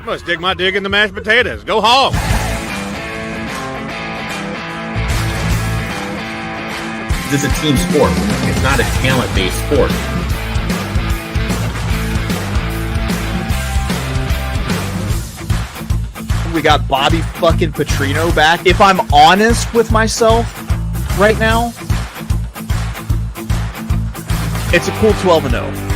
gonna stick my dick in the mashed potatoes. Go hog. This is a team sport. It's not a talent-based sport. We got Bobby fucking Petrino back. If I'm honest with myself right now, it's a cool 12-0.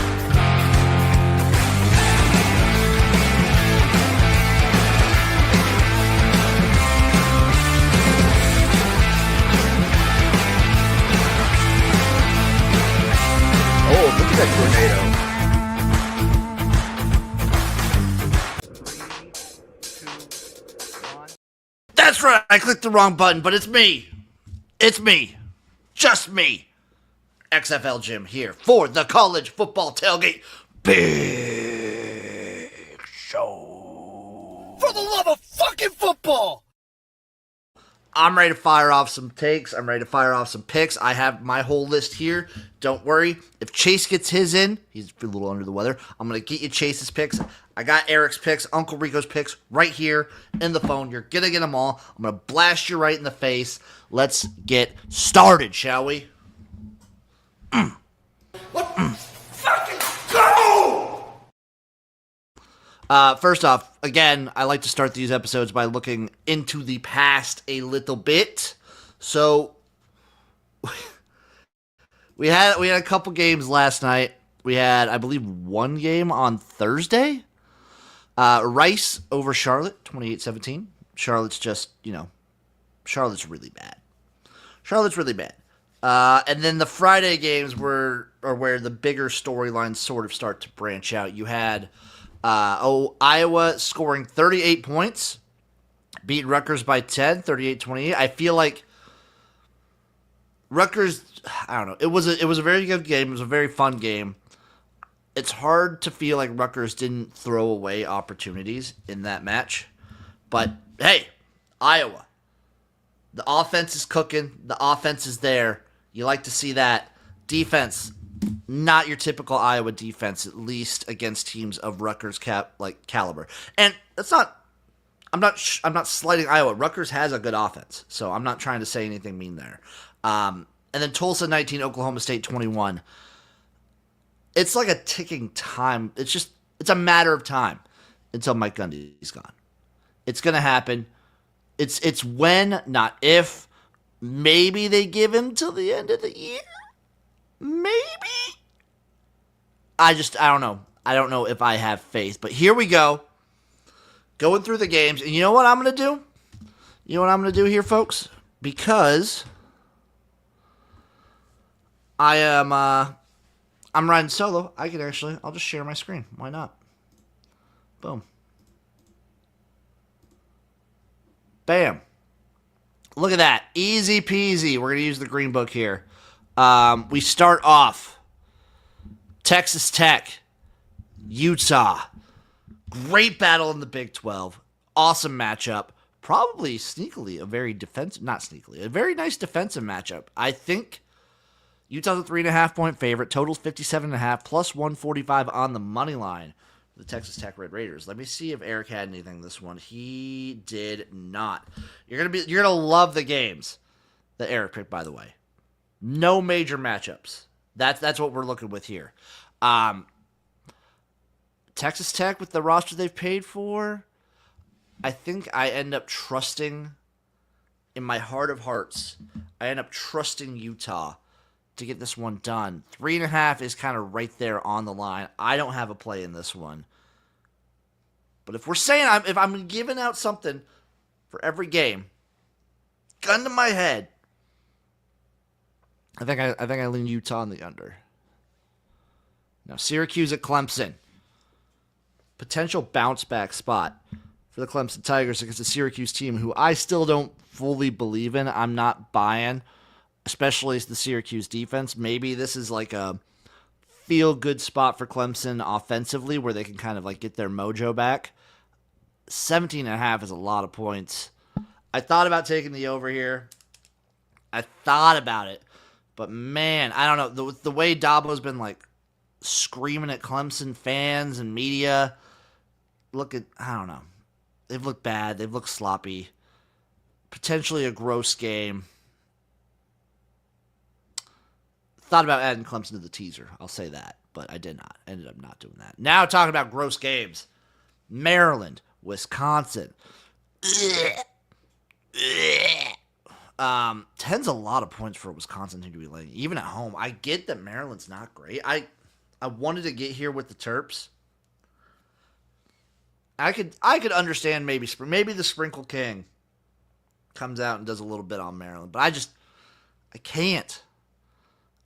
Oh, look at that tornado. That's right, I clicked the wrong button, but it's me. It's me. Just me. XFL Jim here for the College Football Tailgate Big Show. For the love of fucking football! I'm ready to fire off some takes. I'm ready to fire off some picks. I have my whole list here. Don't worry. If Chase gets his in, he's a little under the weather, I'm going to get you Chase's picks. I got Erik's picks, Uncle Rico's picks right here in the phone. You're going to get them all. I'm going to blast you right in the face. Let's get started, shall we? Let's fucking go! First off, again, I like to start these episodes by looking into the past a little bit. So, we had a couple games last night. We had, I believe, one game on Thursday. Rice over Charlotte, 28-17. Charlotte's just, Charlotte's really bad. Charlotte's really bad. And then the Friday games are where the bigger storylines sort of start to branch out. You had Iowa scoring 38 points, beat Rutgers by 10, 38-28. I feel like Rutgers, I don't know. It was a very good game. It was a very fun game. It's hard to feel like Rutgers didn't throw away opportunities in that match. But, hey, Iowa. The offense is cooking. The offense is there. You like to see that. Defense, not your typical Iowa defense, at least against teams of Rutgers caliber. And that's not. I'm not slighting Iowa. Rutgers has a good offense, so I'm not trying to say anything mean there. And then Tulsa 19, Oklahoma State 21. It's like a ticking time. It's a matter of time until Mike Gundy's gone. It's gonna happen. It's when, not if. Maybe they give him till the end of the year. Maybe. I don't know. I don't know if I have faith. But here we go. Going through the games. And you know what I'm going to do? You know what I'm going to do here, folks? Because I'm riding solo. I'll just share my screen. Why not? Boom. Bam. Look at that. Easy peasy. We're going to use the green book here. We start off. Texas Tech. Utah. Great battle in the Big 12. Awesome matchup. Probably sneakily a very a very nice defensive matchup. I think Utah's a 3.5-point favorite. Total's 57.5 plus 145 on the money line. The Texas Tech Red Raiders. Let me see if Erik had anything this one. He did not. You're gonna love the games that Erik picked, by the way. No major matchups. That's what we're looking with here. Texas Tech with the roster they've paid for, I think I end up trusting, in my heart of hearts, I end up trusting Utah to get this one done. 3.5 is kind of right there on the line. I don't have a play in this one. But if we're saying, if I'm giving out something for every game, gun to my head, I think I lean Utah on the under. Now Syracuse at Clemson. Potential bounce back spot for the Clemson Tigers against the Syracuse team who I still don't fully believe in. I'm not buying, especially the Syracuse defense. Maybe this is like a feel-good spot for Clemson offensively where they can kind of like get their mojo back. 17.5 is a lot of points. I thought about taking the over here. I thought about it. But, man, I don't know. The way Dabo's been, like, screaming at Clemson fans and media, I don't know. They've looked bad. They've looked sloppy. Potentially a gross game. Thought about adding Clemson to the teaser. I'll say that, but I did not. Ended up not doing that. Now talking about gross games. Maryland, Wisconsin. 10's a lot of points for a Wisconsin team to be laying, even at home. I get that Maryland's not great. I wanted to get here with the Terps. I could understand maybe the Sprinkle King comes out and does a little bit on Maryland, but I can't.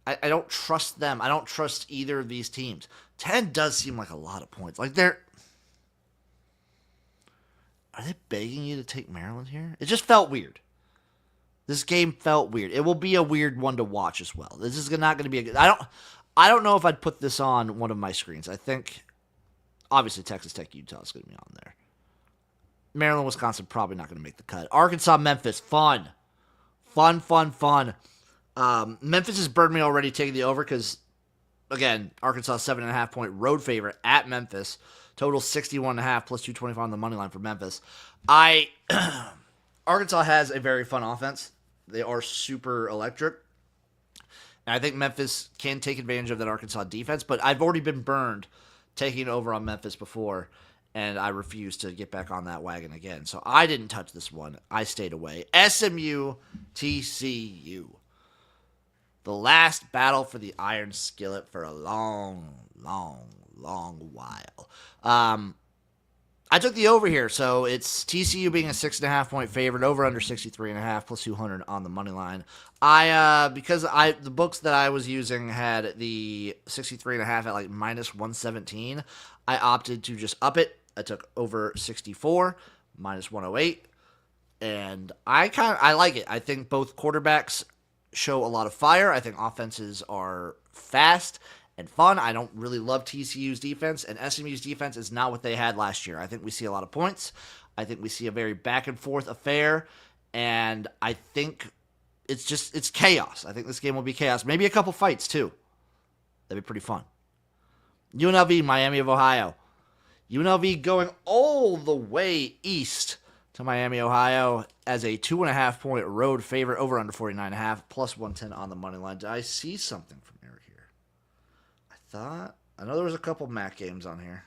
I don't trust them. I don't trust either of these teams. 10 does seem like a lot of points. Like are they begging you to take Maryland here? It just felt weird. This game felt weird. It will be a weird one to watch as well. This is not going to be a good. I don't know if I'd put this on one of my screens. I think obviously Texas Tech Utah is going to be on there. Maryland, Wisconsin probably not going to make the cut. Arkansas, Memphis, fun. Memphis has burned me already taking the over because, again, Arkansas 7.5 point road favorite at Memphis. Total 61.5 plus 225 on the money line for Memphis. Arkansas has a very fun offense. They are super electric. And I think Memphis can take advantage of that Arkansas defense, but I've already been burned taking over on Memphis before, and I refuse to get back on that wagon again. So I didn't touch this one. I stayed away. SMU, TCU. The last battle for the Iron Skillet for a long while. I took the over here, so it's TCU being a 6.5 point favorite, over under 63.5 plus 200 on the money line. Because the books that I was using had the 63.5 at like minus 117. I opted to just up it. I took over 64 minus 108, and I like it. I think both quarterbacks show a lot of fire. I think offenses are fast and fun. I don't really love TCU's defense, and SMU's defense is not what they had last year. I think we see a lot of points. I think we see a very back-and-forth affair, and I think it's chaos. I think this game will be chaos. Maybe a couple fights, too. That'd be pretty fun. UNLV, Miami of Ohio. UNLV going all the way east to Miami, Ohio, as a 2.5 point road favorite, over under 49.5, plus 110 on the money line. Did I see something from Erik here? I know there was a couple MAC games on here.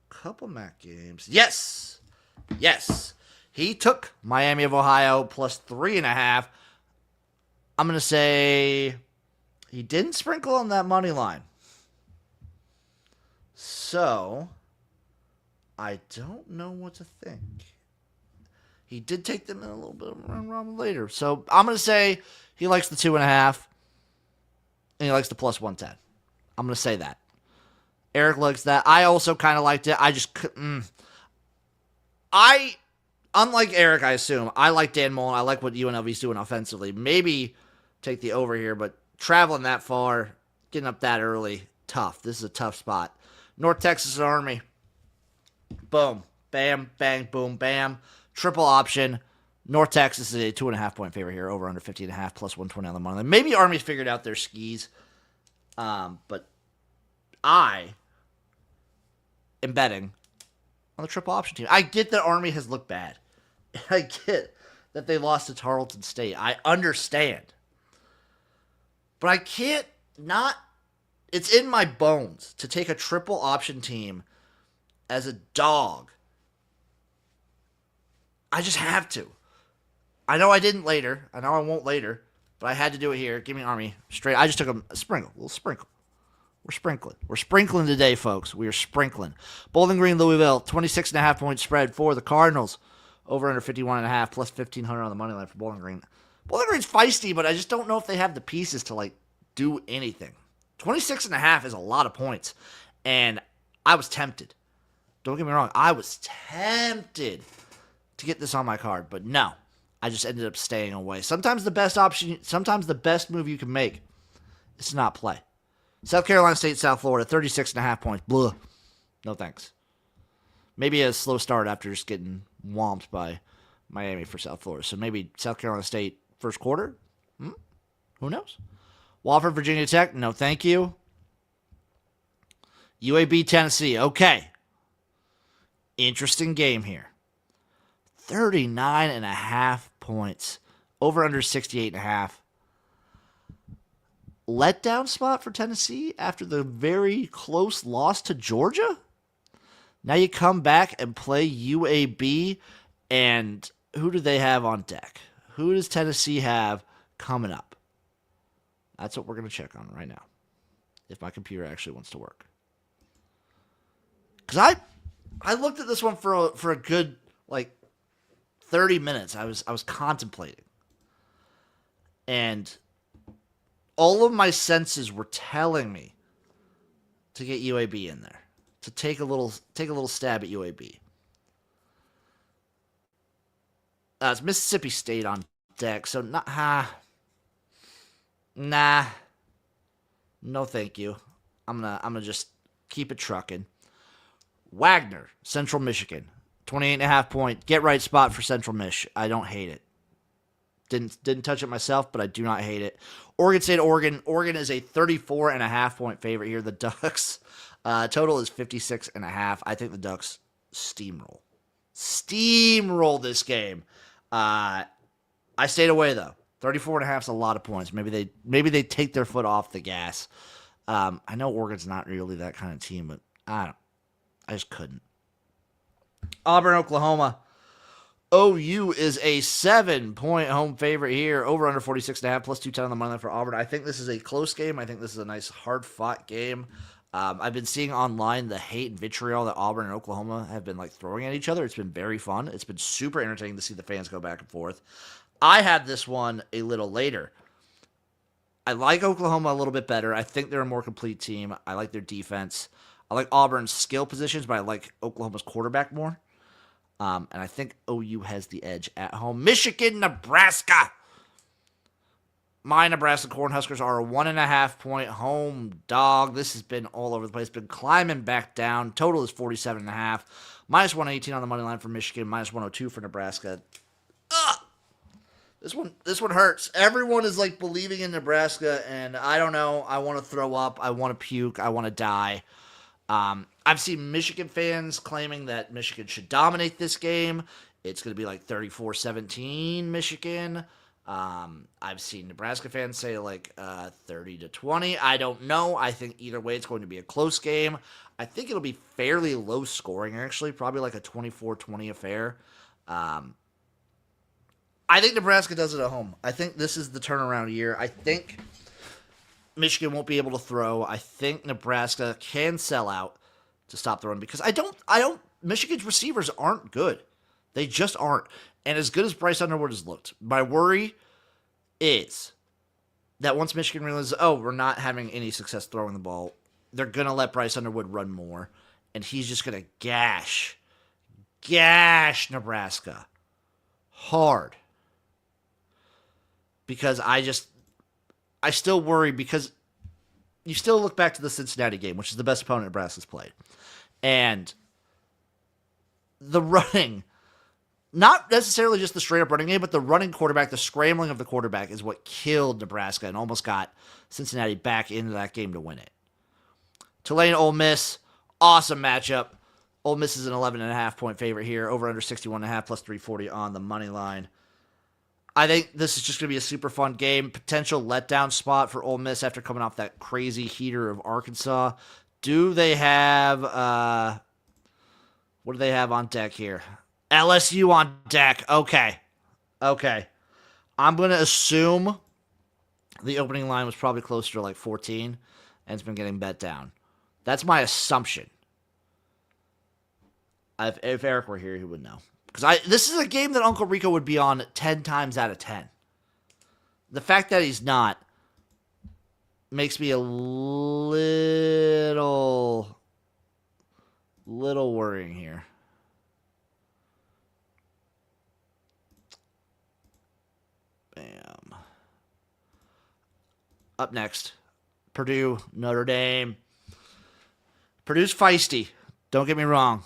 Couple MAC games. Yes. He took Miami of Ohio plus 3.5. I'm going to say he didn't sprinkle on that money line. So I don't know what to think. He did take them in a little bit of a run later. So I'm going to say he likes the 2.5. And he likes the plus 110. I'm going to say that. Erik likes that. I also kind of liked it. I just couldn't. Unlike Erik, I assume, I like Dan Mullen. I like what UNLV's doing offensively. Maybe take the over here, but traveling that far, getting up that early, tough. This is a tough spot. North Texas Army. Boom. Bam, bang, boom, bam. Triple option. North Texas is a 2.5 point favorite here, over under 50.5, plus 120 on the money line. Maybe Army's figured out their skis, but I am betting on the triple option team. I get that Army has looked bad. I get that they lost to Tarleton State. I understand. But I can't not. It's in my bones to take a triple option team as a dog. I just have to. I know I didn't later. I know I won't later. But I had to do it here. Give me Army straight. I just took a sprinkle. A little sprinkle. We're sprinkling. We're sprinkling today, folks. We are sprinkling. Bowling Green, Louisville, 26.5 point spread for the Cardinals. Over under 51.5, plus 1,500 on the money line for Bowling Green. Bowling Green's feisty, but I just don't know if they have the pieces to, do anything. 26.5 is a lot of points. And I was tempted. Don't get me wrong. I was tempted to get this on my card, but no. I just ended up staying away. Sometimes the best move you can make is to not play. South Carolina State, South Florida, 36.5 points. Blah. No thanks. Maybe a slow start after just getting whomped by Miami for South Florida. So maybe South Carolina State first quarter? Who knows? Wofford, Virginia Tech, no thank you. UAB, Tennessee, okay. Interesting game here. 39.5 points. Over under 68.5. Letdown spot for Tennessee after the very close loss to Georgia? Now you come back and play UAB, and who do they have on deck? Who does Tennessee have coming up? That's what we're going to check on right now, if my computer actually wants to work. Because I looked at this one for a good, 30 minutes. I was contemplating. And all of my senses were telling me to get UAB in there, to take a little stab at UAB. It's Mississippi State on deck, so nah, no thank you. I'm gonna just keep it trucking. Wagner, Central Michigan, 28.5 point get right spot for Central Mich. I don't hate it. Didn't touch it myself, but I do not hate it. Oregon State, Oregon. Oregon is a 34.5 point favorite here. The Ducks total is 56.5. I think the Ducks steamroll this game. I stayed away though. 34.5 is a lot of points. Maybe they take their foot off the gas. I know Oregon's not really that kind of team, but I just couldn't. Auburn, Oklahoma. OU is a 7-point home favorite here. Over under 46.5 plus 210 on the money line for Auburn. I think this is a close game. I think this is a nice hard-fought game. I've been seeing online the hate and vitriol that Auburn and Oklahoma have been throwing at each other. It's been very fun. It's been super entertaining to see the fans go back and forth. I had this one a little later. I like Oklahoma a little bit better. I think they're a more complete team. I like their defense. I like Auburn's skill positions, but I like Oklahoma's quarterback more. And I think OU has the edge at home. Michigan, Nebraska. My Nebraska Cornhuskers are a 1.5 point home dog. This has been all over the place. Been climbing back down. Total is 47.5. Minus 118 on the money line for Michigan. Minus 102 for Nebraska. Ugh. This one hurts. Everyone is believing in Nebraska, and I don't know. I want to throw up. I want to puke. I want to die. I've seen Michigan fans claiming that Michigan should dominate this game. It's going to be 34-17 Michigan. I've seen Nebraska fans say 30-20. I don't know. I think either way it's going to be a close game. I think it'll be fairly low scoring, actually. Probably a 24-20 affair. I think Nebraska does it at home. I think this is the turnaround year. I think Michigan won't be able to throw. I think Nebraska can sell out to stop the run because Michigan's receivers aren't good. They just aren't. And as good as Bryce Underwood has looked, my worry is that once Michigan realizes, we're not having any success throwing the ball, they're going to let Bryce Underwood run more, and he's just going to gash Nebraska hard. Because I still worry because you still look back to the Cincinnati game, which is the best opponent Nebraska's played. And the running, not necessarily just the straight-up running game, but the running quarterback, the scrambling of the quarterback is what killed Nebraska and almost got Cincinnati back into that game to win it. Tulane, Ole Miss, awesome matchup. Ole Miss is an 11.5 point favorite here, over under 61.5 plus 340 on the money line. I think this is just going to be a super fun game. Potential letdown spot for Ole Miss after coming off that crazy heater of Arkansas. Do they have, what do they have on deck here? LSU on deck. Okay. I'm going to assume the opening line was probably closer to 14, and it's been getting bet down. That's my assumption. If Erik were here, he would know. Because this is a game that Uncle Rico would be on 10 times out of 10. The fact that he's not makes me a little worrying here. Bam. Up next, Purdue, Notre Dame. Purdue's feisty. Don't get me wrong.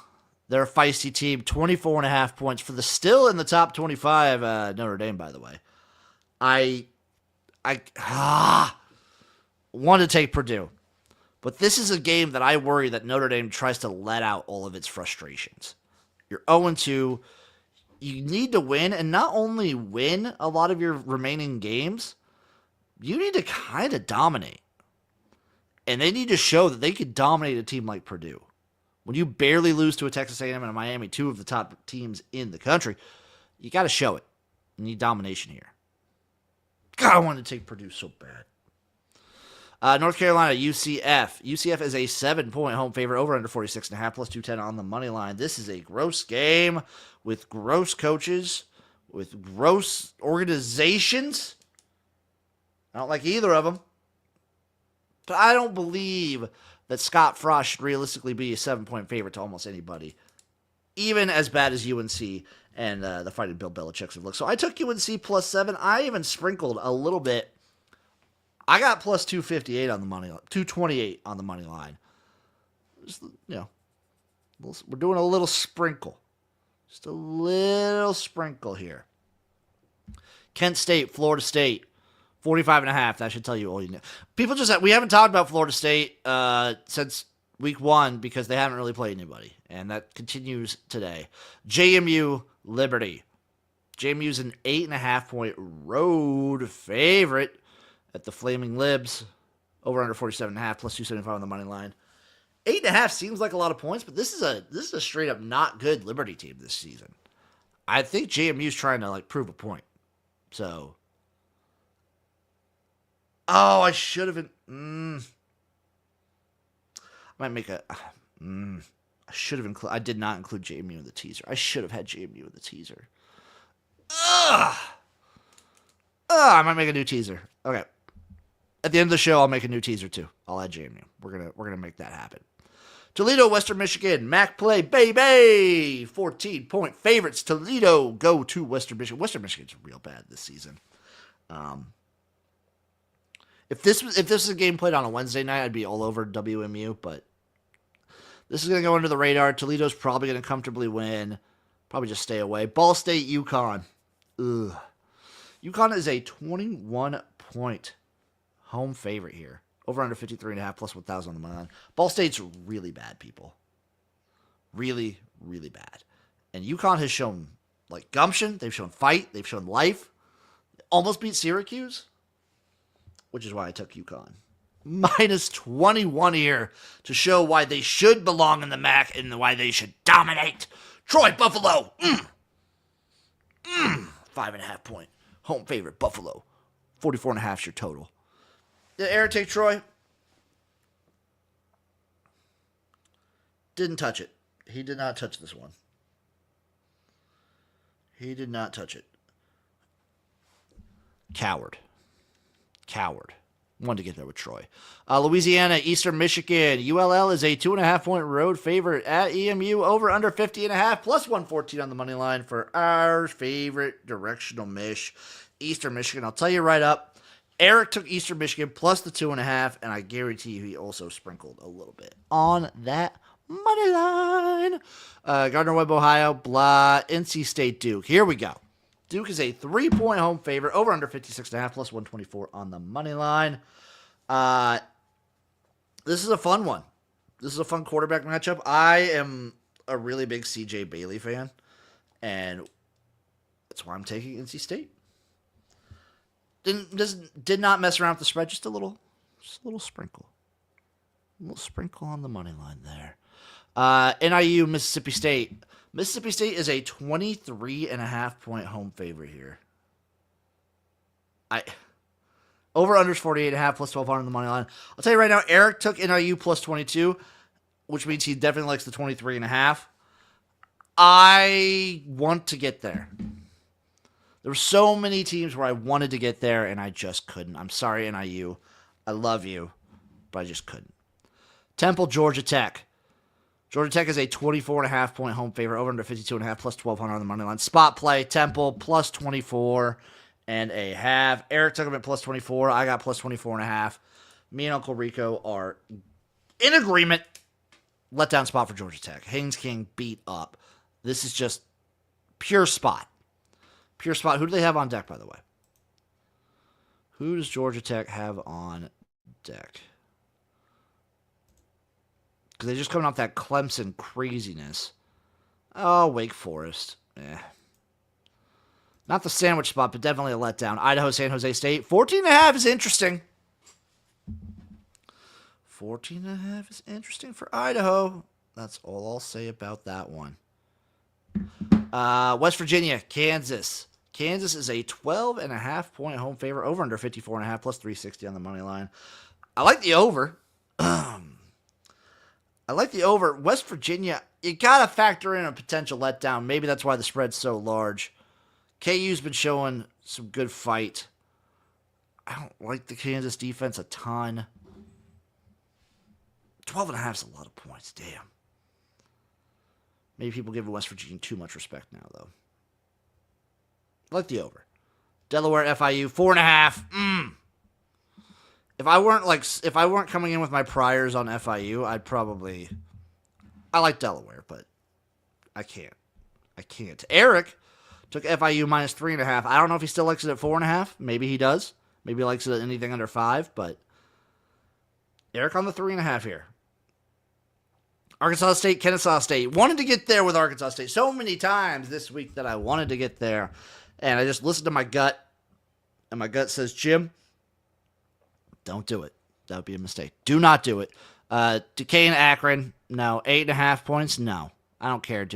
They're a feisty team. 24.5 points for the still in the top 25 Notre Dame, by the way. I want to take Purdue. But this is a game that I worry that Notre Dame tries to let out all of its frustrations. You're 0-2. You need to win, and not only win a lot of your remaining games, you need to kind of dominate. And they need to show that they could dominate a team like Purdue. When you barely lose to a Texas A&M and a Miami, two of the top teams in the country, you got to show it. You need domination here. God, I wanted to take Purdue so bad. North Carolina, UCF. UCF is a 7-point home favorite, over under 46.5, plus 210 on the money line. This is a gross game with gross coaches, with gross organizations. I don't like either of them. But I don't believe that Scott Frost should realistically be a 7-point favorite to almost anybody, even as bad as UNC and the Fighting Bill Belichick's have looked. So I took UNC plus 7. I even sprinkled a little bit. I got plus 258 on the money line, 228 on the money line. Just, we're doing a little sprinkle. Just a little sprinkle here. Kent State, Florida State, 45.5. That should tell you all you know. We haven't talked about Florida State since week 1 because they haven't really played anybody. And that continues today. JMU, Liberty. JMU's an 8.5-point road favorite at the Flaming Libs, over under 47.5, plus 275 on the money line. 8.5 seems like a lot of points, but this is a straight up not good Liberty team this season. I think JMU's trying to prove a point. So, I should have been. I might make a. I should have included. I did not include JMU in the teaser. I should have had JMU in the teaser. I might make a new teaser. Okay. At the end of the show, I'll make a new teaser too. I'll add JMU. We're gonna make that happen. Toledo, Western Michigan, MAC play, baby. 14-point favorites. Toledo go to Western Michigan. Western Michigan's real bad this season. If this was a game played on a Wednesday night, I'd be all over WMU. But this is gonna go under the radar. Toledo's probably gonna comfortably win. Probably just stay away. Ball State, UConn. Ugh. UConn is a 21-point home favorite here. Over under 53.5, plus 1,000 on the money line. Ball State's really bad, people. Really, really bad. And UConn has shown gumption. They've shown fight. They've shown life. They almost beat Syracuse, which is why I took UConn. Minus 21 here to show why they should belong in the MAC and why they should dominate. Troy, Buffalo. 5.5-point home favorite, Buffalo. 44.5 is your total. Did Erik take Troy? Didn't touch it. He did not touch this one. He did not touch it. Coward. Wanted to get there with Troy. Louisiana, Eastern Michigan. ULL is a 2.5-point road favorite at EMU, over under 50.5, plus 114 on the money line for our favorite directional mish, Eastern Michigan. I'll tell you right up, Erik took Eastern Michigan plus the 2.5, and I guarantee you he also sprinkled a little bit on that money line. Gardner-Webb, Ohio, blah. NC State, Duke. Here we go. Duke is a 3-point home favorite, over under 56.5, plus 124 on the money line. This is a fun one. This is a fun quarterback matchup. I am a really big CJ Bailey fan, and that's why I'm taking NC State. Did not mess around with the spread, just a little sprinkle. A little sprinkle on the money line there. NIU, Mississippi State. Mississippi State is a 23.5-point home favorite here. Over unders 48.5, plus 1,200 on the money line. I'll tell you right now, Erik took NIU plus 22, which means he definitely likes the 23.5. I want to get there. There were so many teams where I wanted to get there, and I just couldn't. I'm sorry, NIU. I love you, but I just couldn't. Temple, Georgia Tech. Georgia Tech is a 24.5-point home favorite, over under 52.5, plus 1,200 on the money line. Spot play, Temple, plus 24.5. Erik took him at plus 24. I got plus 24.5. Me and Uncle Rico are in agreement. Letdown spot for Georgia Tech. Haynes King beat up. This is just pure spot. Pure spot. Who do they have on deck, by the way? Who does Georgia Tech have on deck? Because they're just coming off that Clemson craziness. Oh, Wake Forest. Not the sandwich spot, but definitely a letdown. Idaho, San Jose State. 14.5 is interesting. 14.5 is interesting for Idaho. That's all I'll say about that one. West Virginia, Kansas. Kansas is a 12.5 point home favorite. Over under 54.5 plus 360 on the money line. I like the over. I like the over. West Virginia, you got to factor in a potential letdown. Maybe that's why the spread's so large. KU's been showing some good fight. I don't like the Kansas defense a ton. 12.5 is a lot of points. Damn. Maybe people give West Virginia too much respect now, though. I like the over. Delaware, FIU, 4.5. If I weren't coming in with my priors on FIU, I like Delaware, but I can't. Erik took FIU minus 3.5. I don't know if he still likes it at 4.5. Maybe he does. Maybe he likes it at anything under 5, but Erik on the 3.5 here. Arkansas State, Kennesaw State. Wanted to get there with Arkansas State so many times this week that I wanted to get there. And I just listened to my gut, and my gut says, Jim, don't do it. That would be a mistake. Do not do it. Duquesne, Akron, no. 8.5 points, no. I don't care.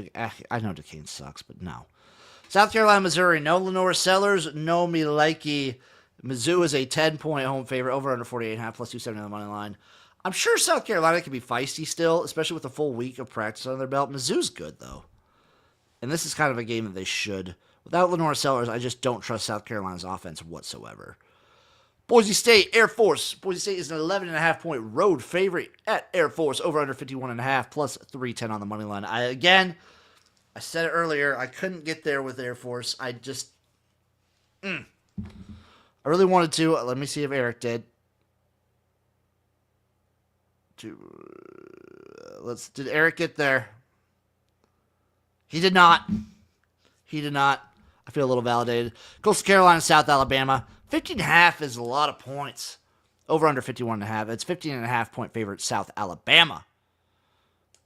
I know Duquesne sucks, but no. South Carolina, Missouri, no Lenore Sellers, no me likey. Mizzou is a 10-point home favorite, over under 48.5 plus 270 on the money line. I'm sure South Carolina can be feisty still, especially with a full week of practice under their belt. Mizzou's good, though. And this is kind of a game that they should. Without Lenore Sellers, I just don't trust South Carolina's offense whatsoever. Boise State, Air Force. Boise State is an 11.5 point road favorite at Air Force, over under 51.5 plus 310 on the money line. I said it earlier, I couldn't get there with Air Force. I really wanted to. Let me see if Erik did. Did Erik get there? He did not. I feel a little validated. Coastal Carolina, South Alabama. 15.5 is a lot of points. Over under 51.5. It's 15.5 point favorite, South Alabama.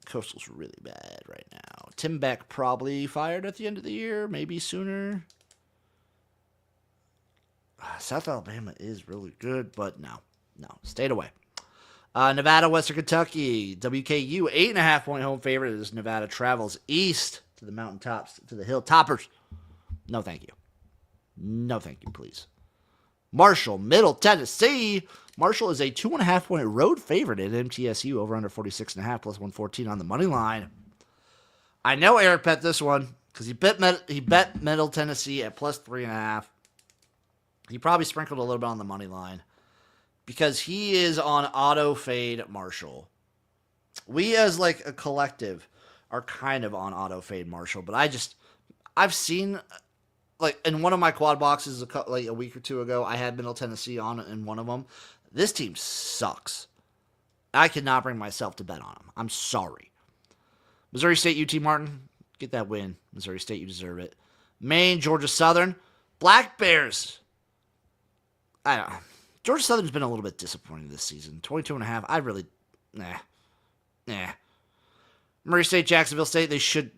Coastal's really bad right now. Tim Beck probably fired at the end of the year, maybe sooner. South Alabama is really good, but no. Stayed away. Nevada, Western Kentucky. WKU, 8.5 point home favorite as Nevada travels east to the mountaintops, to the hilltoppers. No, thank you. No, thank you, please. Marshall, Middle Tennessee. Marshall is a 2.5 point road favorite at MTSU, over under 46.5 plus 114 on the money line. I know Erik bet this one because he bet Middle Tennessee at plus 3.5. He probably sprinkled a little bit on the money line because he is on auto fade Marshall. We as like a collective are kind of on auto fade Marshall, but I've seen like in one of my quad boxes a week or two ago, I had Middle Tennessee on in one of them. This team sucks. I could not bring myself to bet on them. I'm sorry. Missouri State, UT Martin, get that win. Missouri State, you deserve it. Maine, Georgia Southern, Black Bears. I don't know. Georgia Southern's been a little bit disappointing this season. 22.5. I really, nah. Murray State, Jacksonville State.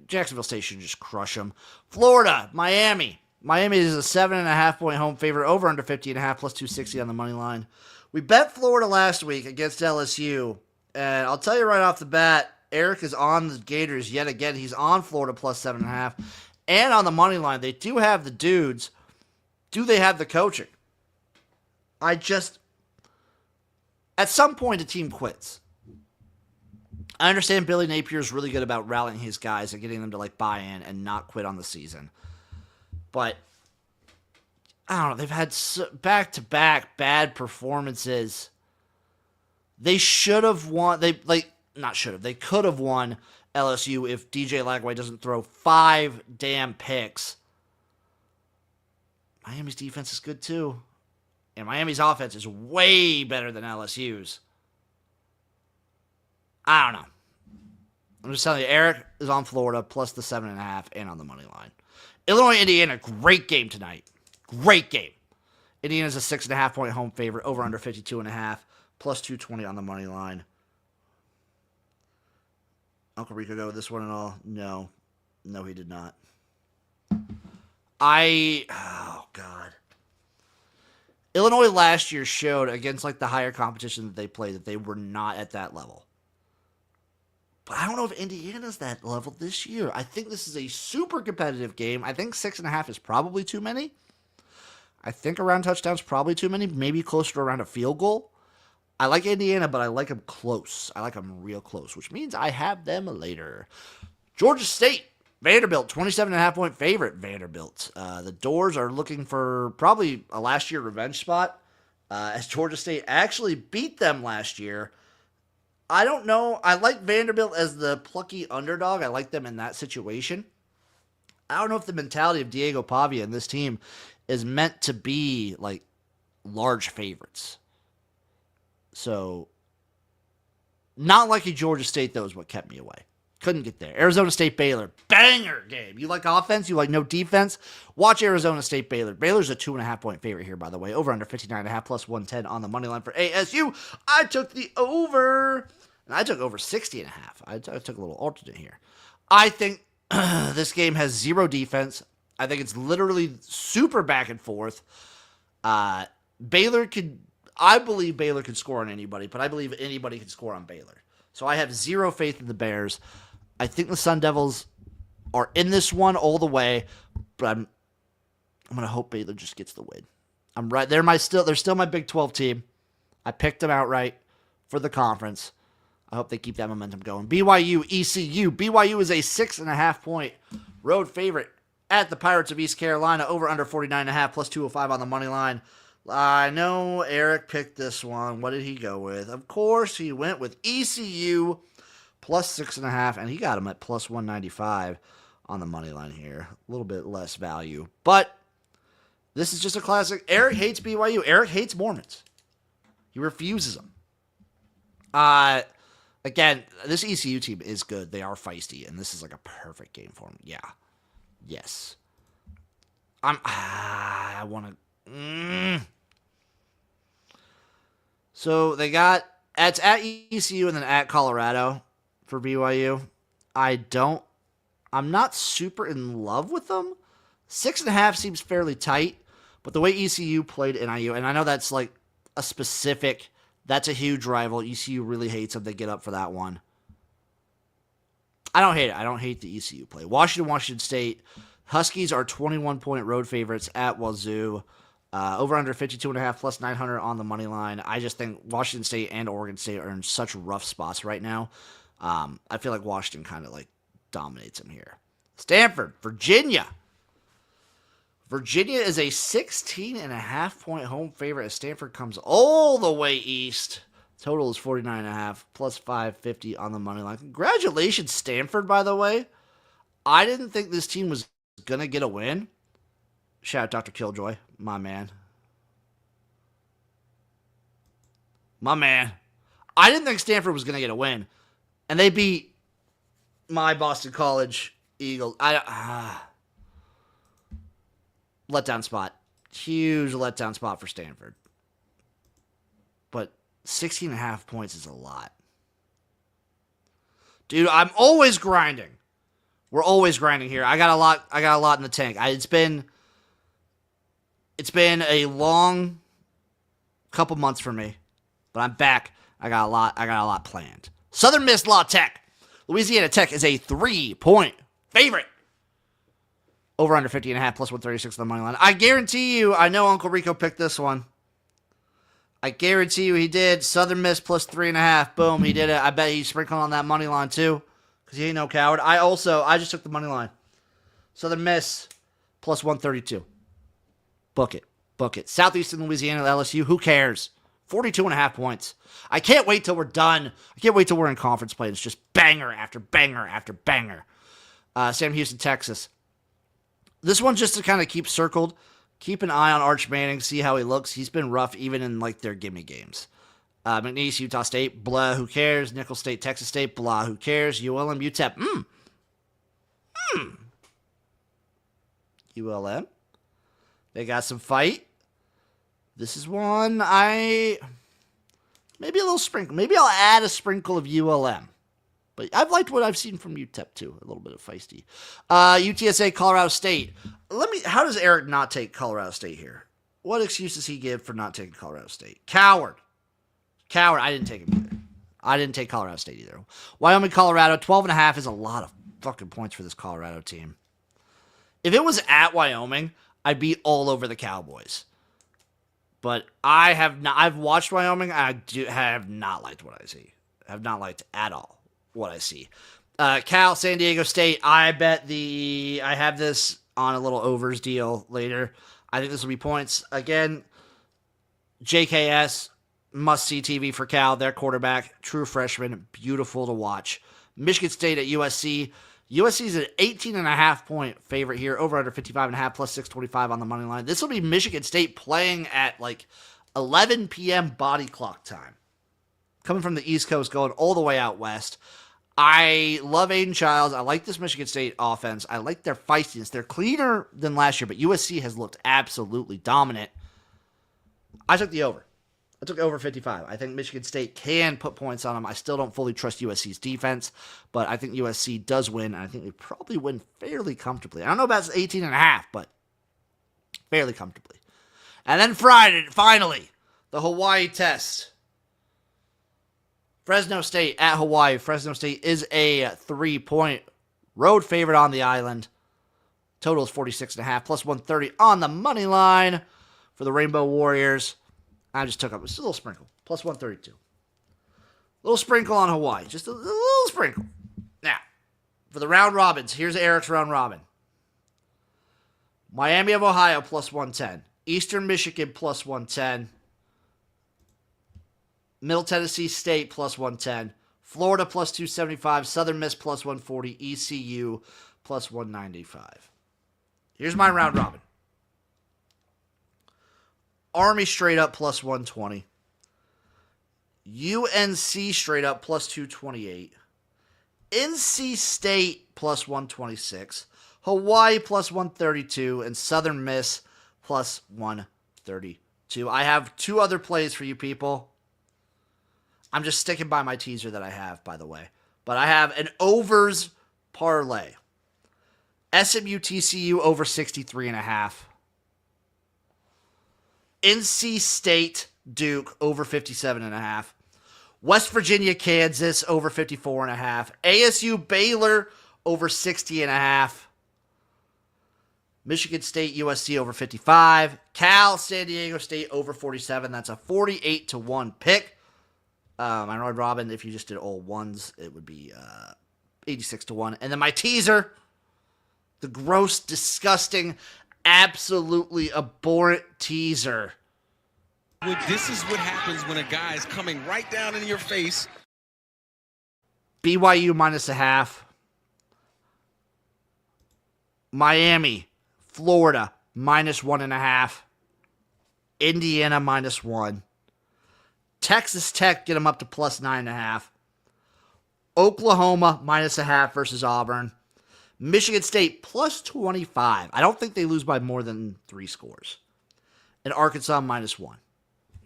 Jacksonville State should just crush them. Florida, Miami. Miami is a 7.5 point home favorite, over under 50.5 plus 260 on the money line. We bet Florida last week against LSU, and I'll tell you right off the bat, Erik is on the Gators yet again. He's on Florida plus 7.5, and on the money line, they do have the dudes. Do they have the coaching? At some point, a team quits. I understand Billy Napier is really good about rallying his guys and getting them to like buy in and not quit on the season. But I don't know. They've had back-to-back bad performances. They should have won. They could have won LSU if DJ Lagway doesn't throw 5 damn picks. Miami's defense is good too. And Miami's offense is way better than LSU's. I don't know. I'm just telling you, Erik is on Florida plus the 7.5 and on the money line. Illinois, Indiana, great game tonight. Great game. Indiana's a 6.5 point home favorite, over under 52.5, plus 220 on the money line. Uncle Rico go with this one and all? No. No, he did not. Oh, God. Illinois last year showed against like the higher competition that they played that they were not at that level. But I don't know if Indiana's that level this year. I think this is a super competitive game. I think 6.5 is probably too many. I think around touchdowns probably too many. Maybe closer to around a field goal. I like Indiana, but I like them close. I like them real close, which means I have them later. Georgia State. Vanderbilt, 27.5-point favorite. Vanderbilt. The Doors are looking for probably a last year revenge spot, as Georgia State actually beat them last year. I don't know. I like Vanderbilt as the plucky underdog. I like them in that situation. I don't know if the mentality of Diego Pavia and this team is meant to be like large favorites. So, not like a Georgia State, though, is what kept me away. Couldn't get there. Arizona State Baylor. Banger game. You like offense? You like no defense? Watch Arizona State Baylor. Baylor's a 2.5-point favorite here, by the way. Over under 59.5 plus 110 on the money line for ASU. I took the over. And I took over 60.5. I took a little alternate here. I think this game has zero defense. I think it's literally super back and forth. I believe Baylor could score on anybody, but I believe anybody can score on Baylor. So I have zero faith in the Bears. I think the Sun Devils are in this one all the way, but I'm going to hope Baylor just gets the win. I'm right. They're still my Big 12 team. I picked them outright for the conference. I hope they keep that momentum going. BYU, ECU. BYU is a 6.5-point road favorite at the Pirates of East Carolina. Over under 49.5 plus 205 on the money line. I know Erik picked this one. What did he go with? Of course, he went with ECU plus 6.5, and he got him at plus 195 on the money line here. A little bit less value. But this is just a classic. Erik hates BYU. Erik hates Mormons. He refuses them. Again, this ECU team is good. They are feisty, and this is like a perfect game for them. Yeah. Yes. I want to... So they got... It's at ECU and then at Colorado for BYU. I'm not super in love with them. 6.5 seems fairly tight, but the way ECU played NIU, and I know that's like a specific... That's a huge rival. ECU really hates them. They get up for that one. I don't hate it. I don't hate the ECU play. Washington State. Huskies are 21-point road favorites at Wazoo. Over under 52.5 plus 900 on the money line. I just think Washington State and Oregon State are in such rough spots right now. I feel like Washington kind of like dominates them here. Stanford, Virginia. Virginia is a 16.5-point home favorite as Stanford comes all the way east. Total is 49.5 plus 550 on the money line. Congratulations, Stanford, by the way. I didn't think this team was going to get a win. Shout out Dr. Killjoy, my man. My man. I didn't think Stanford was going to get a win. And they beat my Boston College Eagles. Letdown spot. Huge letdown spot for Stanford. But 16.5 points is a lot. Dude, I'm always grinding. We're always grinding here. I got a lot in the tank. It's been a long couple months for me, but I'm back. I got a lot planned. Southern Miss La Tech. Louisiana Tech is a 3-point favorite. Over under 50.5 plus 136 on the money line. I guarantee you, I know Uncle Rico picked this one. I guarantee you he did. Southern Miss plus 3.5. Boom, he did it. I bet he's sprinkling on that money line too, because he ain't no coward. I just took the money line. Southern Miss plus 132. Book it. Southeastern Louisiana, LSU, who cares? 42.5 points. I can't wait till we're done. I can't wait till we're in conference play. It's just banger after banger after banger. Sam Houston, Texas. This one just to kind of keep circled. Keep an eye on Arch Manning, see how he looks. He's been rough even in like their gimme games. McNeese, Utah State, blah, who cares? Nicholls State, Texas State, blah, who cares? ULM, UTEP, ULM. They got some fight. This is one maybe a little sprinkle. Maybe I'll add a sprinkle of ULM. But I've liked what I've seen from UTEP too. A little bit of feisty. UTSA, Colorado State. How does Erik not take Colorado State here? What excuse does he give for not taking Colorado State? Coward. I didn't take him either. I didn't take Colorado State either. Wyoming, Colorado, 12.5 is a lot of fucking points for this Colorado team. If it was at Wyoming, I'd be all over the Cowboys. But I've watched Wyoming, and I have not liked what I see. I have not liked at all what I see. Cal, San Diego State, I have this on a little overs deal later. I think this will be points. Again, JKS, must-see TV for Cal. Their quarterback, true freshman, beautiful to watch. Michigan State at USC. USC is an 18.5 point favorite here, over under 55.5 plus 625 on the money line. This will be Michigan State playing at like 11 p.m. body clock time. Coming from the East Coast, going all the way out west. I love Aiden Childs. I like this Michigan State offense. I like their feistiness. They're cleaner than last year, but USC has looked absolutely dominant. I took the over. I took over 55. I think Michigan State can put points on them. I still don't fully trust USC's defense, but I think USC does win, and I think they probably win fairly comfortably. I don't know about 18.5, but fairly comfortably. And then Friday, finally, the Hawaii test. Fresno State at Hawaii. Fresno State is a 3-point road favorite on the island. Total is 46.5 plus 130 on the money line for the Rainbow Warriors. I just took up just a little sprinkle. Plus 132. Little sprinkle on Hawaii. Just a little sprinkle. Now, for the round robins, here's Erik's round robin. Miami of Ohio plus 110. Eastern Michigan plus 110. Middle Tennessee State plus 110. Florida plus 275. Southern Miss plus 140. ECU plus 195. Here's my round robin. Army straight up plus 120. UNC straight up plus 228. NC State plus 126. Hawaii plus 132. And Southern Miss plus 132. I have two other plays for you people. I'm just sticking by my teaser that I have, by the way. But I have an overs parlay. SMU TCU over 63.5. NC State Duke over 57.5. West Virginia Kansas over 54.5. ASU Baylor over 60.5. Michigan State USC over 55. Cal San Diego State over 47. That's a 48-1 pick. My round robin, if you just did all ones, it would be 86-1. And then my teaser, the gross, disgusting, absolutely abhorrent teaser. This is what happens when a guy is coming right down in your face. BYU minus a half. Miami, Florida minus 1.5. Indiana minus 1. Texas Tech, get them up to plus 9.5. Oklahoma minus a half versus Auburn. Michigan State plus 25. I don't think they lose by more than 3 scores. And Arkansas minus 1.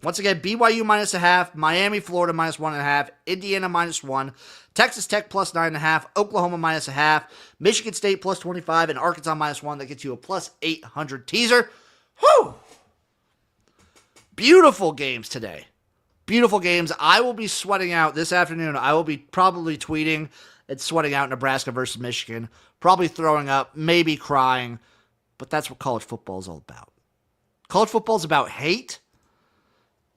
Once again, BYU minus a half. Miami, Florida minus 1.5. Indiana minus 1. Texas Tech plus 9.5. Oklahoma minus a half. Michigan State plus 25. And Arkansas minus 1. That gets you a plus 800 teaser. Whew! Beautiful games today. Beautiful games. I will be sweating out this afternoon. I will be probably tweeting and sweating out Nebraska versus Michigan. Probably throwing up, maybe crying. But that's what college football is all about. College football is about hate.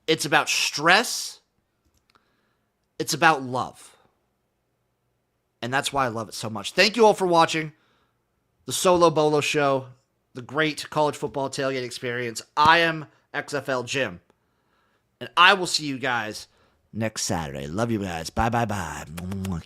It's about stress. It's about love. And that's why I love it so much. Thank you all for watching the Solo Bolo Show, the great college football tailgate experience. I am XFL Jim. And I will see you guys next Saturday. Love you guys. Bye, bye, bye.